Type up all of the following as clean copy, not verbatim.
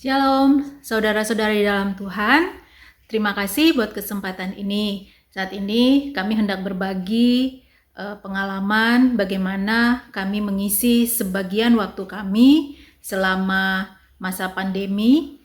Shalom, saudara-saudari dalam Tuhan. Terima kasih buat kesempatan ini. Saat ini kami hendak berbagi pengalaman bagaimana kami mengisi sebagian waktu kami selama masa pandemi,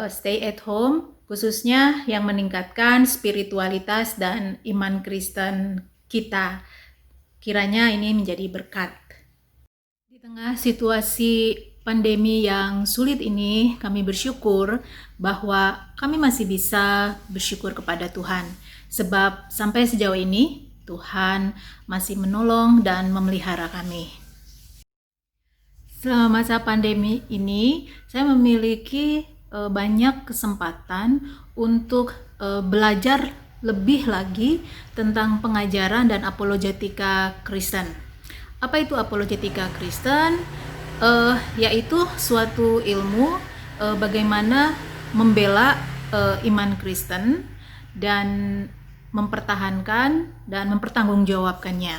stay at home, khususnya yang meningkatkan spiritualitas dan iman Kristen kita. Kiranya ini menjadi berkat. Di tengah situasi pandemi yang sulit ini, kami bersyukur bahwa kami masih bisa bersyukur kepada Tuhan. Sebab sampai sejauh ini, Tuhan masih menolong dan memelihara kami. Selama masa pandemi ini, saya memiliki banyak kesempatan untuk belajar lebih lagi tentang pengajaran dan apologetika Kristen. Apa itu apologetika Kristen? Yaitu suatu ilmu bagaimana membela iman Kristen dan mempertahankan dan mempertanggungjawabkannya.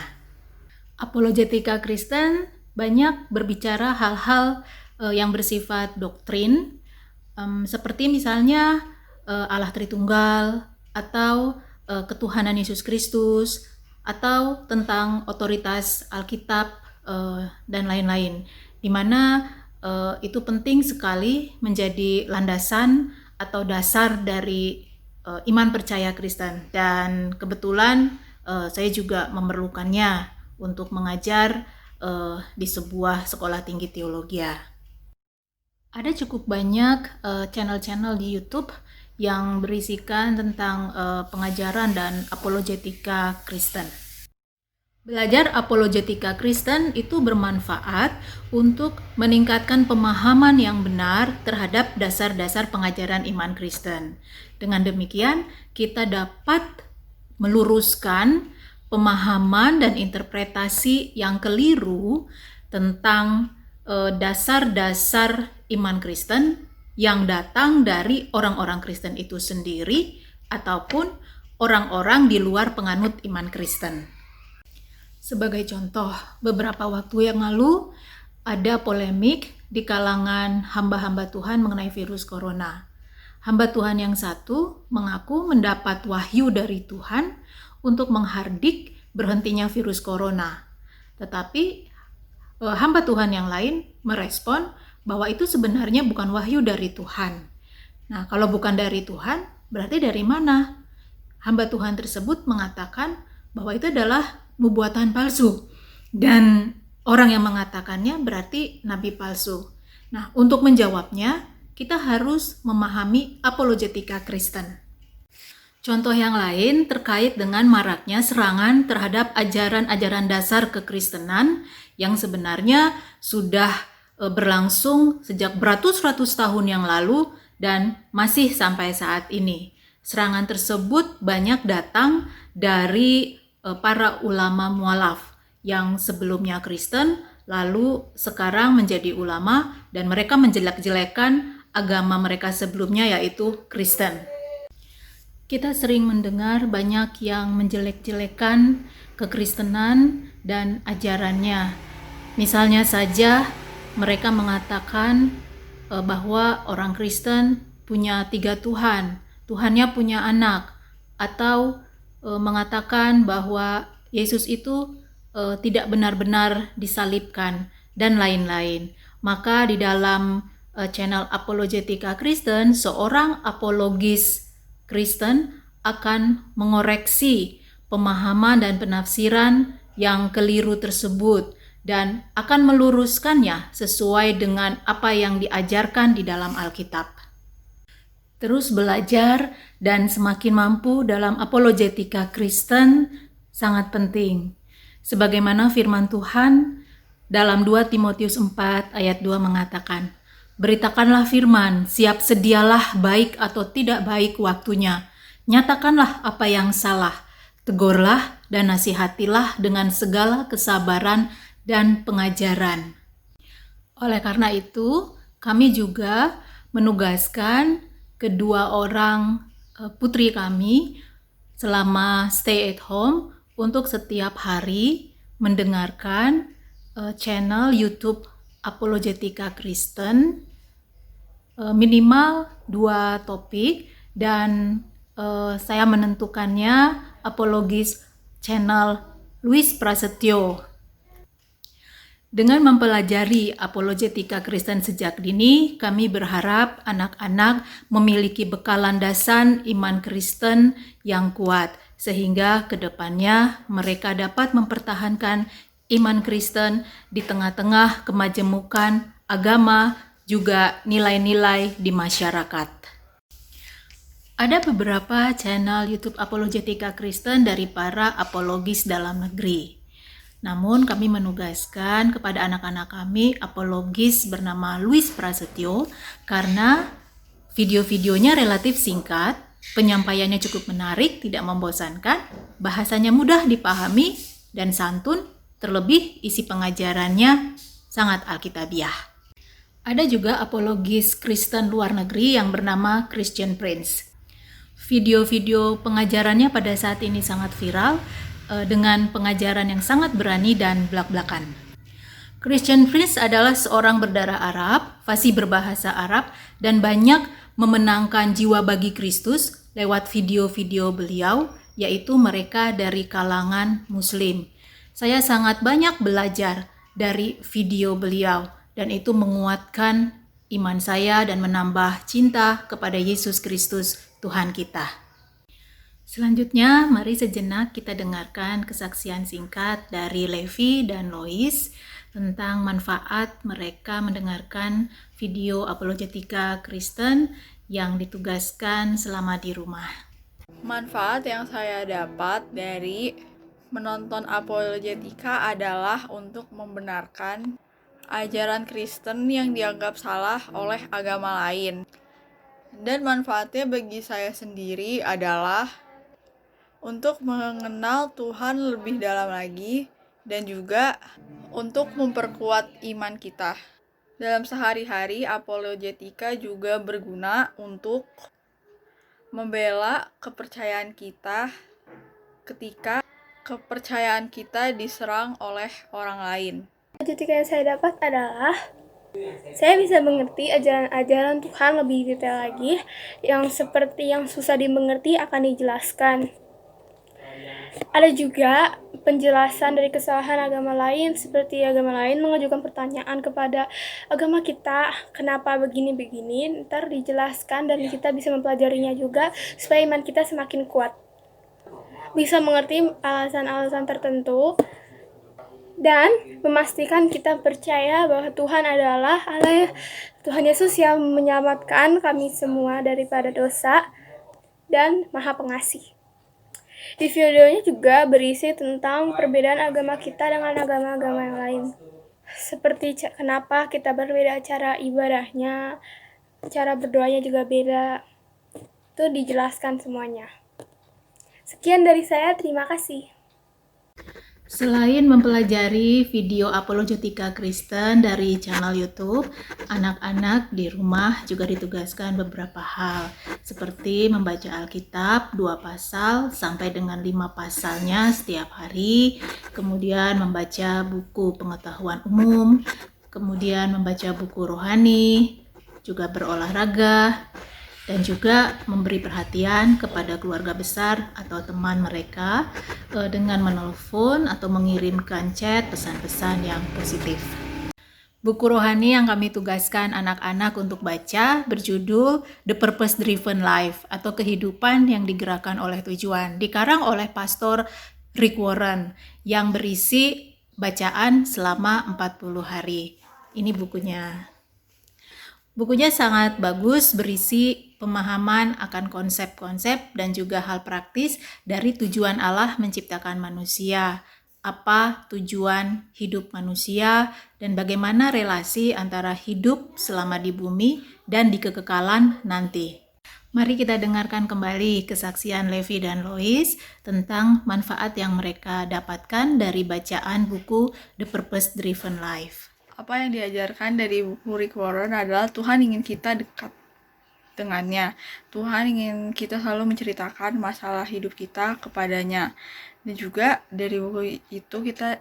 Apologetika Kristen banyak berbicara hal-hal yang bersifat doktrin, seperti misalnya Allah Tritunggal atau ketuhanan Yesus Kristus atau tentang otoritas Alkitab dan lain-lain, di mana itu penting sekali menjadi landasan atau dasar dari iman percaya Kristen. Dan kebetulan saya juga memerlukannya untuk mengajar di sebuah sekolah tinggi teologi. Ada cukup banyak channel-channel di YouTube yang berisikan tentang pengajaran dan apologetika Kristen. Belajar apologetika Kristen itu bermanfaat untuk meningkatkan pemahaman yang benar terhadap dasar-dasar pengajaran iman Kristen. Dengan demikian, kita dapat meluruskan pemahaman dan interpretasi yang keliru tentang dasar-dasar iman Kristen yang datang dari orang-orang Kristen itu sendiri ataupun orang-orang di luar penganut iman Kristen. Sebagai contoh, beberapa waktu yang lalu ada polemik di kalangan hamba-hamba Tuhan mengenai virus corona. Hamba Tuhan yang satu mengaku mendapat wahyu dari Tuhan untuk menghardik berhentinya virus corona. Tetapi hamba Tuhan yang lain merespon bahwa itu sebenarnya bukan wahyu dari Tuhan. Nah, kalau bukan dari Tuhan, berarti dari mana? Hamba Tuhan tersebut mengatakan bahwa itu adalah nubuatan palsu, dan orang yang mengatakannya berarti nabi palsu. Nah, untuk menjawabnya, kita harus memahami apologetika Kristen. Contoh yang lain terkait dengan maraknya serangan terhadap ajaran-ajaran dasar kekristenan yang sebenarnya sudah berlangsung sejak beratus-ratus tahun yang lalu dan masih sampai saat ini. Serangan tersebut banyak datang dari para ulama mualaf yang sebelumnya Kristen lalu sekarang menjadi ulama dan mereka menjelek-jelekan agama mereka sebelumnya yaitu Kristen. Kita sering mendengar banyak yang menjelek-jelekan kekristenan dan ajarannya. Misalnya saja mereka mengatakan bahwa orang Kristen punya 3 Tuhan, Tuhannya punya anak, atau mengatakan bahwa Yesus itu tidak benar-benar disalibkan dan lain-lain. Maka di dalam channel Apologetika Kristen, seorang apologis Kristen akan mengoreksi pemahaman dan penafsiran yang keliru tersebut dan akan meluruskannya sesuai dengan apa yang diajarkan di dalam Alkitab. Terus belajar dan semakin mampu dalam apologetika Kristen sangat penting. Sebagaimana firman Tuhan dalam 2 Timotius 4 ayat 2 mengatakan, "Beritakanlah firman, siap sedialah baik atau tidak baik waktunya. Nyatakanlah apa yang salah, tegurlah dan nasihatilah dengan segala kesabaran dan pengajaran." Oleh karena itu, kami juga menugaskan kedua orang putri kami selama stay at home untuk setiap hari mendengarkan channel YouTube Apologetika Kristen minimal 2 topik, dan saya menentukannya apologis channel Luis Prasetyo. Dengan mempelajari apologetika Kristen sejak dini, kami berharap anak-anak memiliki bekal landasan iman Kristen yang kuat, sehingga ke depannya mereka dapat mempertahankan iman Kristen di tengah-tengah kemajemukan agama, juga nilai-nilai di masyarakat. Ada beberapa channel YouTube Apologetika Kristen dari para apologis dalam negeri. Namun kami menugaskan kepada anak-anak kami apologis bernama Luis Prasetyo karena video-videonya relatif singkat, penyampaiannya cukup menarik, tidak membosankan, bahasanya mudah dipahami dan santun, terlebih isi pengajarannya sangat alkitabiah. Ada juga apologis Kristen luar negeri yang bernama Christian Prince. Video-video pengajarannya pada saat ini sangat viral, dengan pengajaran yang sangat berani dan belak-belakan. Christian Prince adalah seorang berdarah Arab, fasih berbahasa Arab, dan banyak memenangkan jiwa bagi Kristus lewat video-video beliau, yaitu mereka dari kalangan Muslim. Saya sangat banyak belajar dari video beliau, dan itu menguatkan iman saya dan menambah cinta kepada Yesus Kristus, Tuhan kita. Selanjutnya, mari sejenak kita dengarkan kesaksian singkat dari Levi dan Lois tentang manfaat mereka mendengarkan video apologetika Kristen yang ditugaskan selama di rumah. Manfaat yang saya dapat dari menonton apologetika adalah untuk membenarkan ajaran Kristen yang dianggap salah oleh agama lain. Dan manfaatnya bagi saya sendiri adalah untuk mengenal Tuhan lebih dalam lagi dan juga untuk memperkuat iman kita. Dalam sehari-hari, apologetika juga berguna untuk membela kepercayaan kita ketika kepercayaan kita diserang oleh orang lain. Apologetika yang saya dapat adalah saya bisa mengerti ajaran-ajaran Tuhan lebih detail lagi, yang seperti yang susah dimengerti akan dijelaskan. Ada juga penjelasan dari kesalahan agama lain, seperti agama lain mengajukan pertanyaan kepada agama kita, kenapa begini-begini, ntar dijelaskan dan kita bisa mempelajarinya juga supaya iman kita semakin kuat. Bisa mengerti alasan-alasan tertentu dan memastikan kita percaya bahwa Tuhan adalah Allah, Tuhan Yesus yang menyelamatkan kami semua daripada dosa dan Maha Pengasih. Di videonya juga berisi tentang perbedaan agama kita dengan agama-agama yang lain. Seperti kenapa kita berbeda cara ibadahnya, cara berdoanya juga beda. Itu dijelaskan semuanya. Sekian dari saya, terima kasih. Selain mempelajari video apologetika Kristen dari channel YouTube, anak-anak di rumah juga ditugaskan beberapa hal, seperti membaca Alkitab 2 pasal sampai dengan 5 pasalnya setiap hari, kemudian membaca buku pengetahuan umum, kemudian membaca buku rohani, juga berolahraga, dan juga memberi perhatian kepada keluarga besar atau teman mereka dengan menelpon atau mengirimkan chat pesan-pesan yang positif. Buku rohani yang kami tugaskan anak-anak untuk baca berjudul The Purpose Driven Life atau kehidupan yang digerakkan oleh tujuan, dikarang oleh Pastor Rick Warren yang berisi bacaan selama 40 hari. Ini bukunya. Bukunya sangat bagus, berisi pemahaman akan konsep-konsep dan juga hal praktis dari tujuan Allah menciptakan manusia, apa tujuan hidup manusia, dan bagaimana relasi antara hidup selama di bumi dan di kekekalan nanti. Mari kita dengarkan kembali kesaksian Levi dan Lois tentang manfaat yang mereka dapatkan dari bacaan buku The Purpose Driven Life. Apa yang diajarkan dari buku Rick Warren adalah Tuhan ingin kita dekat dengannya. Tuhan ingin kita selalu menceritakan masalah hidup kita kepadanya. Dan juga dari buku itu kita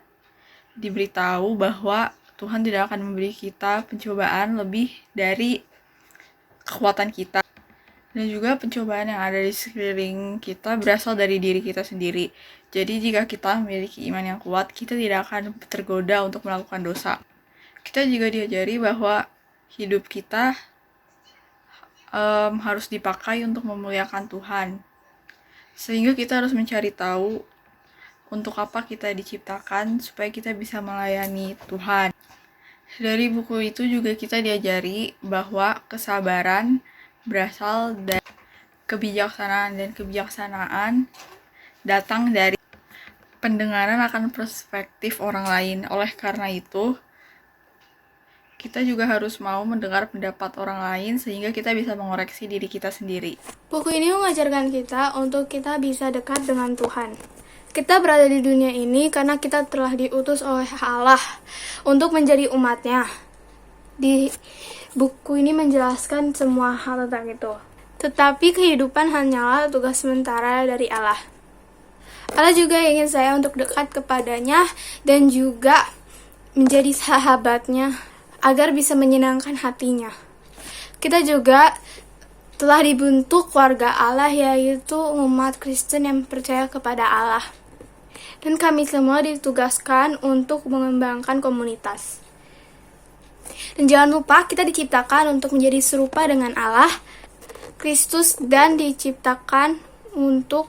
diberitahu bahwa Tuhan tidak akan memberi kita pencobaan lebih dari kekuatan kita. Dan juga pencobaan yang ada di sekeliling kita berasal dari diri kita sendiri. Jadi jika kita memiliki iman yang kuat, kita tidak akan tergoda untuk melakukan dosa. Kita juga diajari bahwa hidup kita harus dipakai untuk memuliakan Tuhan. Sehingga kita harus mencari tahu untuk apa kita diciptakan supaya kita bisa melayani Tuhan. Dari buku itu juga kita diajari bahwa kesabaran berasal dari kebijaksanaan, dan kebijaksanaan datang dari pendengaran akan perspektif orang lain. Oleh karena itu, kita juga harus mau mendengar pendapat orang lain sehingga kita bisa mengoreksi diri kita sendiri. Buku ini mengajarkan kita untuk kita bisa dekat dengan Tuhan. Kita berada di dunia ini karena kita telah diutus oleh Allah untuk menjadi umatnya. Di buku ini menjelaskan semua hal tentang itu. Tetapi kehidupan hanyalah tugas sementara dari Allah. Allah juga ingin saya untuk dekat kepadanya dan juga menjadi sahabatnya agar bisa menyenangkan hatinya. Kita juga telah dibentuk keluarga Allah, yaitu umat Kristen yang percaya kepada Allah. Dan kami semua ditugaskan untuk mengembangkan komunitas. Dan jangan lupa kita diciptakan untuk menjadi serupa dengan Allah, Kristus, dan diciptakan untuk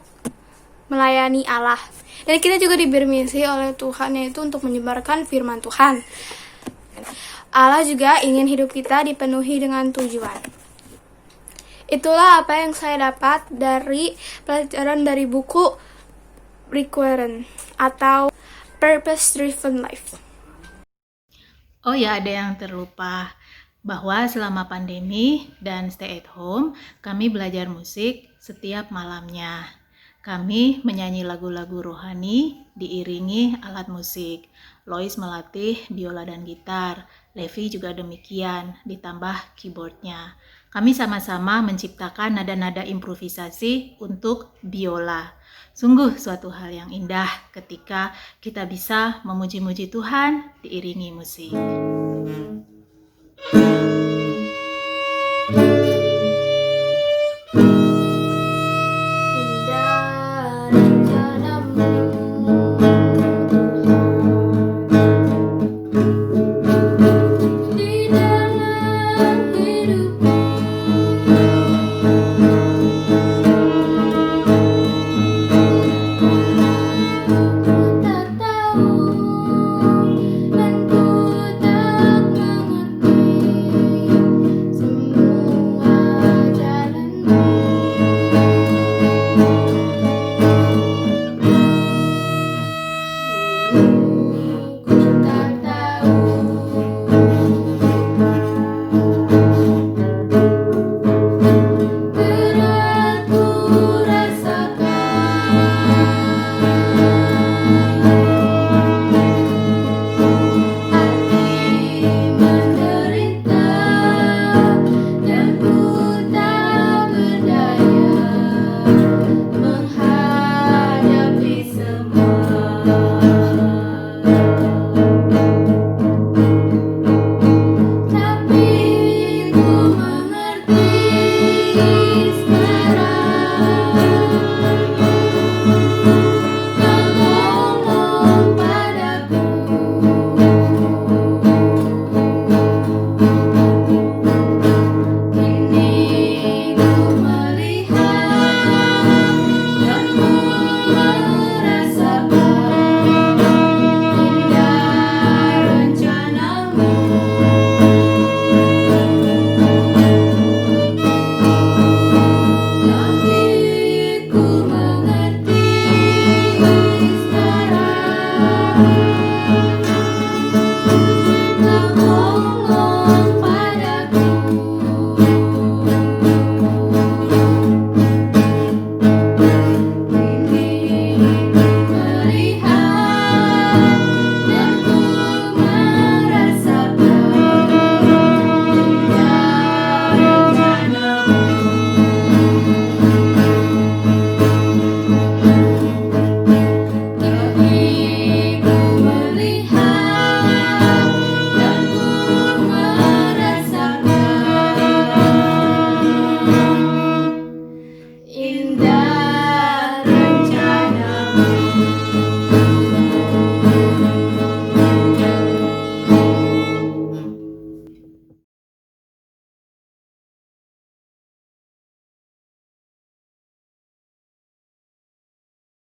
melayani Allah. Dan kita juga diberi misi oleh Tuhan, yaitu untuk menyebarkan firman Tuhan. Allah juga ingin hidup kita dipenuhi dengan tujuan. Itulah apa yang saya dapat dari pelajaran dari buku Rick Warren atau Purpose Driven Life. Oh ya, ada yang terlupa bahwa selama pandemi dan stay at home, kami belajar musik setiap malamnya. Kami menyanyi lagu-lagu rohani diiringi alat musik. Lois melatih biola dan gitar. Levi juga demikian, ditambah keyboardnya. Kami sama-sama menciptakan nada-nada improvisasi untuk biola. Sungguh suatu hal yang indah ketika kita bisa memuji-muji Tuhan diiringi musik.